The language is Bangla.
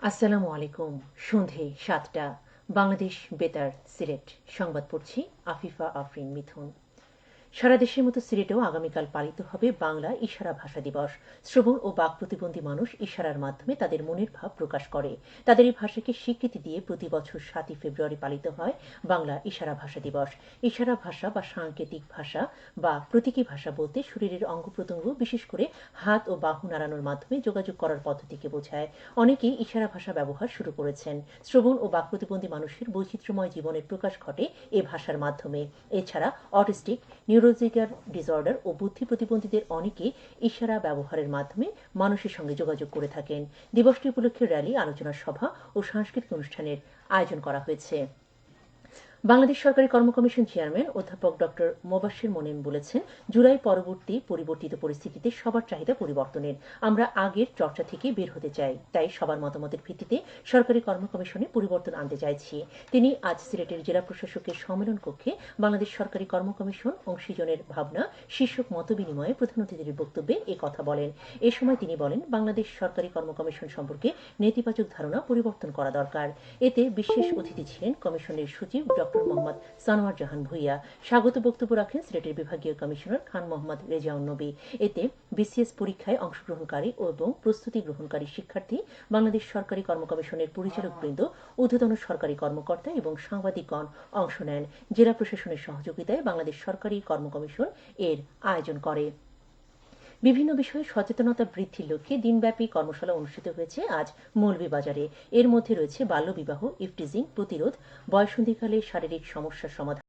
আসসালামু আলাইকুম। সন্ধে ৭টা বাংলাদেশ বেতার সিলেট সংবাদ পড়ছি আফিফা আফরিন মিথুন। সারা দেশের মতো সিলেটেও আগামীকাল পালিত হবে বাংলা ইশারা ভাষা দিবস। শ্রবণ ও বাক প্রতিবন্ধী মানুষ ইশারার মাধ্যমে তাদের মনের ভাব প্রকাশ করে। তাদের এই ভাষাকে স্বীকৃতি দিয়ে প্রতি বছর ৭ই ফেব্রুয়ারি পালিত হয় বাংলা ইশারা ভাষা দিবস। ইশারা ভাষা বা সাংকেতিক ভাষা বা প্রতীকী ভাষা বলতে শরীরের অঙ্গ প্রত্যঙ্গ, বিশেষ করে হাত ও বাহু নাড়ানোর মাধ্যমে যোগাযোগ করার পদ্ধতিকে বোঝায়। অনেকেই ইশারা ভাষা ব্যবহার শুরু করেছেন। শ্রবণ ও বাক প্রতিবন্ধী মানুষের বৈচিত্র্যময় জীবনের প্রকাশ ঘটে এ ভাষার মাধ্যমে। এছাড়া অটিস্টিক, নিউরোলজিক্যাল ডিসঅর্ডার ও বুদ্ধি প্রতিবন্ধীদের অনেকে ইশারা ব্যবহারের মাধ্যমে মানুষের সঙ্গে যোগাযোগ করে থাকেন। দিবসটি উপলক্ষে র্যালি, আলোচনা সভা ও সাংস্কৃতিক অনুষ্ঠানের আয়োজন করা হয়েছে। বাংলাদেশ সরকারি কর্মকমিশন চেয়ারম্যান অধ্যাপক ডক্টর মোবাশ্বের মোনেম বলেছেন, জুলাই পরবর্তী পরিবর্তিত পরিস্থিতিতে সবার চাহিদা পরিবর্তনের। আমরা আগের চর্চা থেকে বের হতে চাই, তাই সবার মতামতের ভিত্তিতে সরকারি কর্মকমিশনে পরিবর্তন আনতে চাইছি। তিনি আজ সিলেটের জেলা প্রশাসকের সম্মেলন কক্ষে বাংলাদেশ সরকারি কর্মকমিশন অংশীজনের ভাবনা শীর্ষক মতবিনিময়ে প্রধান অতিথির বক্তব্যে এ কথা বলেন। এ সময় তিনি বলেন, বাংলাদেশ সরকারি কর্মকমিশন সম্পর্কে নেতিবাচক ধারণা পরিবর্তন করা দরকার। এতে বিশেষ অতিথি ছিলেন কমিশনের সচিব ডক্টর মোহাম্মদ সানোয়ার জাহান ভূঁইয়া। স্বাগত বক্তব্য রাখেন সিলেটের বিভাগীয় কমিশনার খান মোহাম্মদ রেজাউন নবী। এতে বিসিএস পরীক্ষায় অংশগ্রহণকারী এবং প্রস্তুতি গ্রহণকারী শিক্ষার্থী, বাংলাদেশ সরকারি কর্মকমিশনের পরিচালকবৃন্দ, ঊর্ধ্বতন সরকারি কর্মকর্তা এবং সাংবাদিকগণ অংশ নেন। জেলা প্রশাসনের সহযোগিতায় বাংলাদেশ সরকারি কর্মকমিশন এর আয়োজন করে। বিভিন্ন বিষয়ে সচেতনতা বৃদ্ধির লক্ষ্যে দিনব্যাপী কর্মশালা অনুষ্ঠিত হয়েছে আজ মৌলভীবাজারে। এর মধ্যে রয়েছে বাল্যবিবাহ, ইভটিজিং প্রতিরোধ, বয়ঃসন্ধিকালে শারীরিক সমস্যার সমাধান,